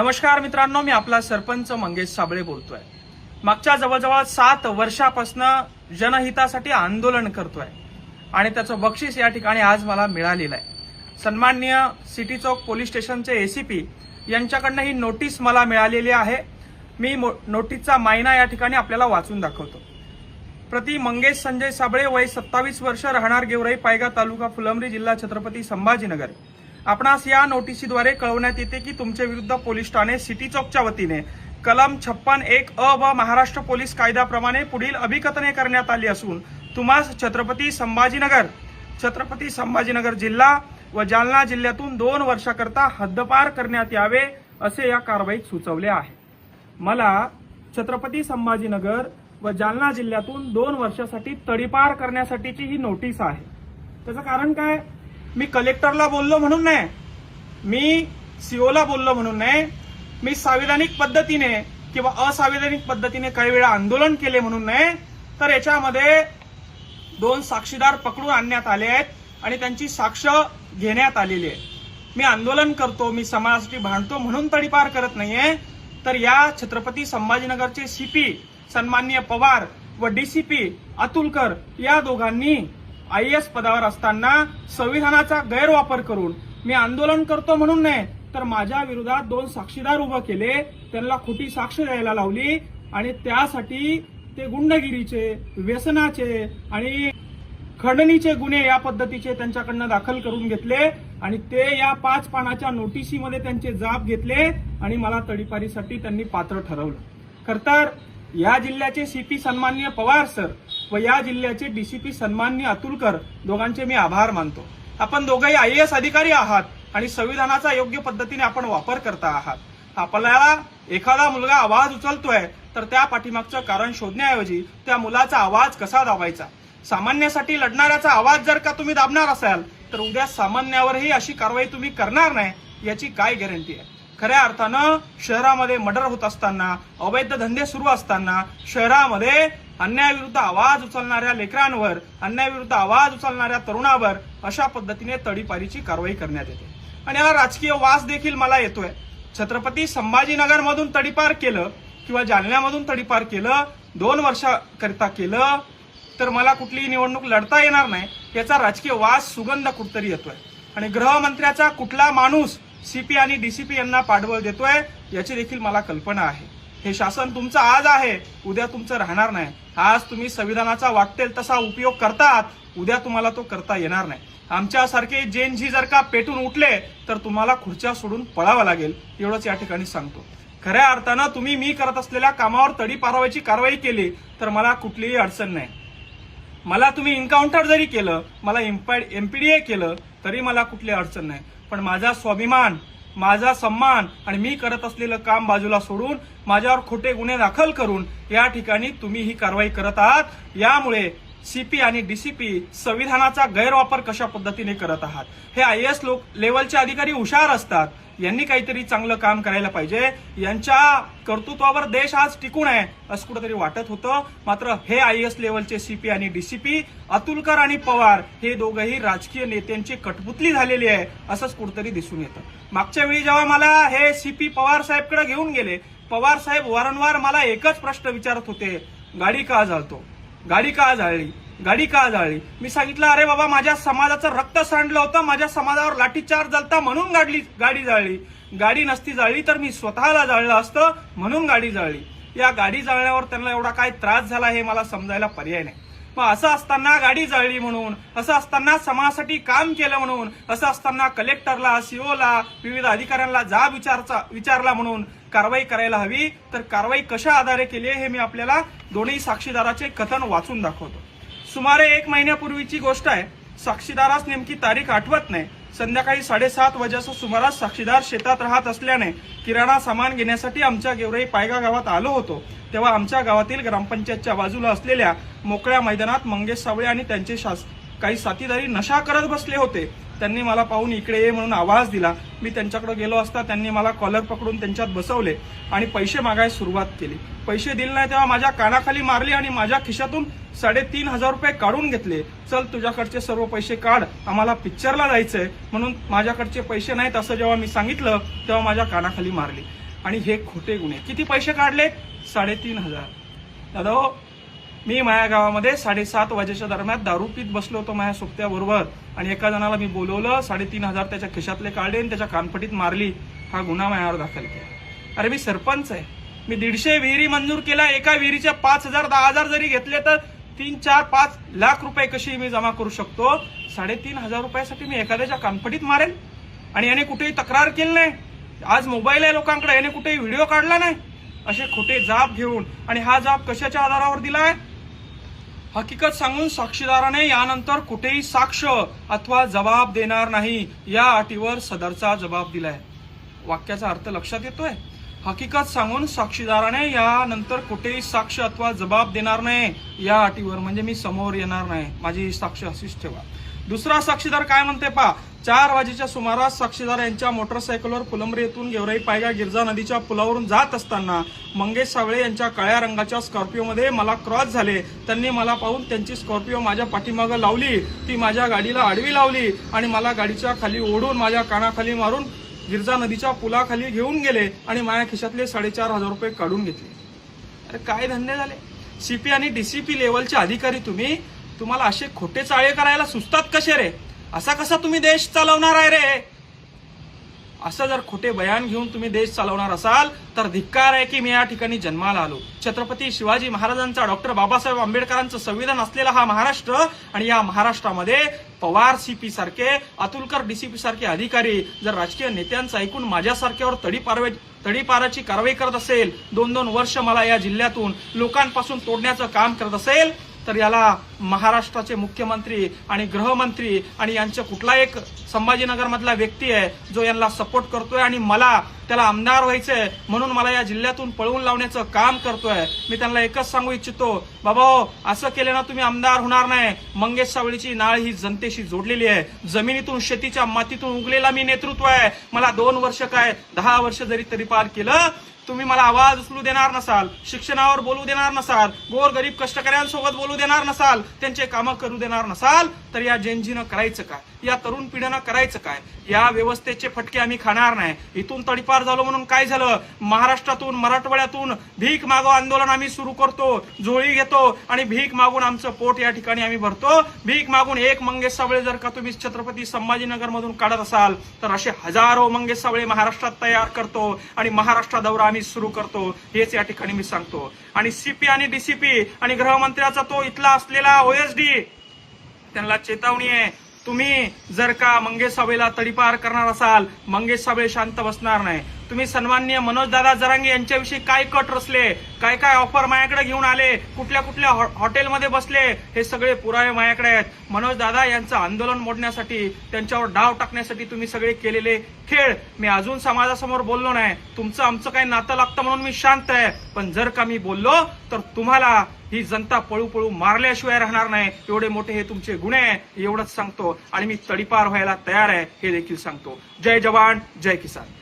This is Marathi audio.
नमस्कार मित्रांनो, मी आपला सरपंच मंगेश साबळे बोलतोय। मागच्या जवळजवळ 7 वर्षापासून जनहितासाठी आंदोलन करतोय आणि त्याचं बक्षीस या ठिकाणी आज मला मिळालेलं आहे। सन्माननीय सिटी चौक पोलीस स्टेशनचे एसीपी यांच्याकडनं ही नोटीस मला मिळालेली आहे। मी नोटीसचा मायना या ठिकाणी आपल्याला वाचून दाखवतो। प्रति मंगेश संजय साबळे, वय 27 वर्ष, राहणार गेवराई पायगा, तालुका फुलंब्री, जिल्हा छत्रपती संभाजीनगर। आपणास या नोटिसीद्वारे कळवण्यात येते की तुमच्या विरुद्ध पोलीस ठाणे सिटी चौकच्या वतीने कलम 56(1) अ व महाराष्ट्र पोलीस कायद्याप्रमाणे पुढील अभिकथने करण्यात आली असून तुम्हास छत्रपती संभाजीनगर जिल्हा व जालना जिल्ह्यातून 2 वर्षाकरता हद्दपार करण्यात यावे असे या कारवाईत सुचवले आहे। मला छत्रपती संभाजीनगर व जालना जिल्ह्यातून 2 वर्षासाठी तडीपार करण्यासाठीची ही नोटीस आहे। त्याचं कारण काय? मी कलेक्टरला बोललो म्हणून नाही, मी सीओला बोललो म्हणून नाही, मी संविधानिक पद्धतीने किंवा असंविधानिक पद्धतीने काही वेळा आंदोलन केले म्हणून नाही, तर याच्यामध्ये 2 साक्षीदार पकडून आणण्यात आले आहेत आणि त्यांची साक्ष घेण्यात आलेली आहे। मी आंदोलन करतो, मी समाजासाठी भांडतो म्हणून तडीपार करत नाहीये। तर या छत्रपती संभाजीनगरचे सीपी सन्माननीय पवार व डीसीपी अतुलकर या दोघांनी IAS पदावर असताना संविधानाचा गैरवापर करून मी आंदोलन करतो म्हणून नाही, तर माझ्या विरोधात 2 साक्षीदार उभे केले, त्यांना खोटी साक्ष द्यायला लावली आणि त्यासाठी ते गुंडगिरीचे, व्यसनाचे आणि खंडणीचे गुन्हे या पद्धतीचे त्यांच्याकडनं दाखल करून घेतले आणि ते या 5 पानाच्या नोटिसीमध्ये त्यांचे जाब घेतले आणि मला तडीपारीसाठी त्यांनी पात्र ठरवलं। खरतर या जिल्ह्याचे सीपी सन्माननीय पवार सर व या जिल्ह्याचे डीसीपी सन्माननीय अतुलकर दोघांचे मी आभार मानतो। आपण दोघंही IAS अधिकारी आहात आणि संविधानाचा योग्य पद्धतीने आपण वापर करता आहात। आपल्याला एखादा मुलगा आवाज उचलतोय तर त्या पाठीमागचं कारण शोधण्याऐवजी त्या मुलाचा आवाज कसा दाबायचा, सामान्यासाठी लढणाऱ्याचा आवाज जर का तुम्ही दाबणार असाल तर उद्या सामान्यावरही अशी कारवाई तुम्ही करणार नाही याची काय गॅरंटी आहे? खऱ्या अर्थानं शहरामध्ये मर्डर होत असताना, अवैध धंदे सुरू असताना शहरामध्ये अन्यायाविरुद्ध आवाज उचलणाऱ्या लेकरांवर, अन्यायाविरुद्ध आवाज उचलणाऱ्या तरुणावर अशा पद्धतीने तडीपारीची कारवाई करण्यात येते आणि याला राजकीय वास देखील मला येतोय। छत्रपती संभाजीनगर मधून तडीपार केलं किंवा जालन्यामधून तडीपार केलं, 2 वर्षाकरिता केलं तर मला कुठलीही निवडणूक लढता येणार नाही याचा राजकीय वास, सुगंध कुठतरी येतोय आणि गृहमंत्र्याचा कुठला माणूस सीपी आणि डीसीपी यांना पाठबळ देतोय याची देखील मला कल्पना आहे। हे शासन तुमचं आज आहे, उद्या तुमचं राहणार नाही। आज तुम्ही संविधानाचा वाटेल तसा उपयोग करतात, उद्या तुम्हाला तो करता येणार नाही। आमच्यासारखे जेनजी जर का पेटून उठले तर तुम्हाला खुर्च्या सोडून पळावं लागेल, एवढंच या ठिकाणी सांगतो। खऱ्या अर्थानं तुम्ही मी करत असलेल्या कामावर तडीपारवायची कारवाई केली तर मला कुठलीही अडचण नाही। मला तुम्ही एन्काउंटर जरी केलं, मला MPDA केलं तरी मला कुठली अडचण नाही, पण माझा स्वाभिमान, माझा सन्मान आणि मी करत असलेलं काम बाजूला सोडून माझ्यावर खोटे गुन्हे दाखल करून या ठिकाणी तुम्ही ही कारवाई करत आहात। यामुळे सीपी आणि डीसीपी संविधानाचा गैरवापर कशा पद्धतीने करत आहात। हे IAS लेवलचे अधिकारी हुशार असतात, यांनी काहीतरी चांगलं काम करायला पाहिजे। यांच्या कर्तृत्वावर देश आज टिकून आहे असं कुठेतरी वाटत होतं, मात्र हे IAS लेवलचे सीपी आणि डीसीपी अतुलकर आणि पवार हे दोघंही राजकीय नेत्यांची कठपुतली झालेली आहे असंच कुठेतरी दिसून येतं। मागच्या वेळी जेव्हा मला हे सीपी पवार साहेबकडे घेऊन गेले, पवार साहेब वारंवार मला एकच प्रश्न विचारत होते, गाडी का जाळतो, गाडी का जाळली, गाडी का जाळली। मी सांगितलं, अरे बाबा, माझ्या समाजाचं रक्त सांडलं होतं, माझ्या समाजावर लाठीचार्ज झालता म्हणून गाडी जाळली, गाडी नसती जाळली तर मी स्वतःला जाळलं असतं म्हणून गाडी जाळली। या गाडी जाळण्यावर त्यांना एवढा काय त्रास झाला हे मला समजायला पर्याय नाही। मग असं असताना गाडी जाळली म्हणून, असं असताना समाजासाठी काम केलं म्हणून, असं असताना कलेक्टरला, सीओला, विविध अधिकाऱ्यांना जाब विचारला म्हणून कारवाई करायला हवी, तर कारवाई कशा आधारे केली हे मी आपल्याला दोन्ही साक्षीदाराचे कथन वाचून दाखवतो। सुमारे 1 महिन्यापूर्वीची गोष्ट आहे। साक्षीदारास नेमकी तारीख आठवत नाही। संध्याकाळी 7:30 वाजेच्या सुमारास साक्षीदार शेतात राहत असल्याने किराणा सामान घेण्यासाठी आमच्या गेवराई पायगा गावात आलो होतो, तेव्हा आमच्या गावातील ग्रामपंचायतच्या बाजूला असलेल्या मोकळ्या मैदानात मंगेश साबळे आणि त्यांचे काही साथीदारी नशा करत बसले होते। त्यांनी मला पाहून इकडे ये म्हणून आवाज दिला। मी त्यांच्याकडे गेलो असता त्यांनी मला कॉलर पकडून त्यांच्यात बसवले आणि पैसे मागायला सुरुवात केली। पैसे दिले नाही तेव्हा माझ्या कानाखाली मारली आणि माझ्या खिशातून 3,500 रुपये काढून घेतले। चल तुझ्याकडचे सर्व पैसे काढ, आम्हाला पिक्चरला जायचंय म्हणून माझ्याकडचे पैसे नाहीत असं जेव्हा मी सांगितलं तेव्हा माझ्या कानाखाली मारली। आणि हे खोटे गुन्हे. किती पैसे काढले? 3,500. दादा हो, मी माझ्या गावामध्ये 7:30 वाजेच्या दरम्यान दारू पीत बसलो होतो माझ्या सोबत्याबरोबर आणि एका जणाला मी बोलवलं, 3,500 त्याच्या खिशातले काढले आणि त्याच्या कानपटीत मारली. हा गुन्हा माझ्यावर दाखल केला. अरे मी सरपंच आहे, मी 150 विहिरी मंजूर केला. एका विहिरीच्या 5,000 10,000 जरी घेतले तर 3, 4, 5 लाख रुपये कशी मी जमा करू शकतो? 3,500 रुपयासाठी मी एखाद्याच्या कानपटीत मारेल? आणि याने कुठेही तक्रार केली नाही. आज मोबाईल आहे लोकांकडे, याने कुठेही व्हिडिओ काढला नाही. असे खोटे जाब घेऊन, आणि हा जाब कशाच्या आधारावर दिलाय? हकीकत सांगून साक्षीदाराने यानंतर कुठेही साक्ष अथवा जबाब देणार नाही या अटीवर सदरचा जबाब दिलाय. वाक्याचा अर्थ लक्षात येतोय? हकीकत सांगून साक्षीदाराने यानंतर कुठेही साक्ष अथवा जबाब देणार नाही या अटीवर, म्हणजे मी समोर येणार नाही, माझी साक्ष अशीच ठेवा. दुसरा साक्षीदार काय म्हणते पहा. 4 वाजेच्या सुमारास साक्षीदार यांच्या मोटरसायकलवर फुलंब्री येथून गेवराई पायगा गिरजा नदीच्या पुलावरून जात असताना मंगेश सावळे यांच्या काळ्या रंगाच्या स्कॉर्पिओमध्ये मला क्रॉस झाले. त्यांनी मला पाहून त्यांची स्कॉर्पिओ माझ्या पाठीमागं लावली, ती माझ्या गाडीला आडवी लावली आणि मला गाडीच्या खाली ओढून माझ्या कानाखाली मारून गिरजा नदीच्या पुलाखाली घेऊन गेले आणि माझ्या खिशातले 4,500 रुपये काढून घेतले. अरे काय धंदे झाले? सीपी आणि डीसीपी लेवलचे अधिकारी तुम्हाला असे खोटे चाळे करायला सुचतात कसे रे? असा कसा तुम्ही देश चालवणार आहे रे? असं जर खोटे बयान घेऊन तुम्ही देश चालवणार असाल तर धिक्कार आहे की मी या ठिकाणी जन्माला आलो. छत्रपती शिवाजी महाराजांचा, डॉक्टर बाबासाहेब आंबेडकरांचं संविधान असलेला हा महाराष्ट्र, आणि या महाराष्ट्रामध्ये पवार सीपी सारखे, अतुलकर डीसीपी सारखे अधिकारी जर राजकीय नेत्यांचं ऐकून माझ्यासारख्यावर तडीपाराची कारवाई करत असेल, 2-2 वर्ष मला या जिल्ह्यातून लोकांपासून तोडण्याचं काम करत असेल, तर याला महाराष्ट्राचे मुख्यमंत्री आणि गृहमंत्री आणि यांचा कुठला एक संभाजीनगर मधला व्यक्ती आहे जो यांना सपोर्ट करतोय आणि मला त्याला आमदार व्हायचंय म्हणून मला या जिल्ह्यातून पळवून लावण्याचं काम करतोय. मी त्यांना एकच सांगू इच्छितो, बाबा हो, असं केलं ना तुम्ही आमदार होणार नाही. मंगेश सावळीची नाळ ही जनतेशी जोडलेली आहे. जमिनीतून, शेतीच्या मातीतून उगलेला मी नेतृत्व आहे. मला 2 वर्ष काय 10 वर्ष जरी तडीपार केलं, तुम्ही मला आवाज उचलू देणार नसाल, शिक्षणावर बोलू देणार नसाल, गोरगरीब कष्टकऱ्यांसोबत बोलू देणार नसाल, त्यांचे कामं करू देणार नसाल, तर या जेनजीनं करायचं काय? या तरुण पिढीनं करायचं काय? या व्यवस्थेचे फटके आम्ही खाणार नाही. इथून तडीपार झालो म्हणून काय झालं? महाराष्ट्रातून, मराठवाड्यातून भीक मागो आंदोलन आम्ही सुरू करतो, झोळी घेतो आणि भीक मागून आमचं पोट या ठिकाणी आम्ही भरतो. भीक मागून एक मंगेश सावळे जर का तुम्ही छत्रपती संभाजीनगर मधून काढत असाल तर असे हजारो मंगेश सावळे महाराष्ट्रात तयार करतो आणि महाराष्ट्र दौरा आम्ही सुरू करतो, हेच या ठिकाणी मी सांगतो. आणि सीपी आणि डीसीपी आणि गृहमंत्र्याचा तो इथला असलेला ओएसडी, त्यांना चेतावणी आहे, तुम्ही जर का मंगेश सावळेला तडीपार करणार असाल, मंगेश सावळे शांत बसणार नाही. तुम्ही सन्माननीय मनोजदादा जरांगे यांच्याविषयी काय कट रचले, काय काय ऑफर माझ्याकडे घेऊन आले, कुठल्या कुठल्या हॉटेलमध्ये बसले, हे सगळे पुरावे माझ्याकडे आहेत. मनोजदादा यांचं आंदोलन मोडण्यासाठी, त्यांच्यावर डाव टाकण्यासाठी तुम्ही सगळे केलेले खेळ मी अजून समाजासमोर बोललो नाही. तुमचं आमचं काही नातं लागतं म्हणून मी शांत आहे, पण जर का मी बोललो तर तुम्हाला ही जनता पळू पळू मारल्याशिवाय राहणार नाही. एवढे मोठे हे तुमचे गुन्हे, एवढंच सांगतो. आणि मी तडीपार व्हायला तयार आहे हे देखील सांगतो. जय जवान, जय किसान.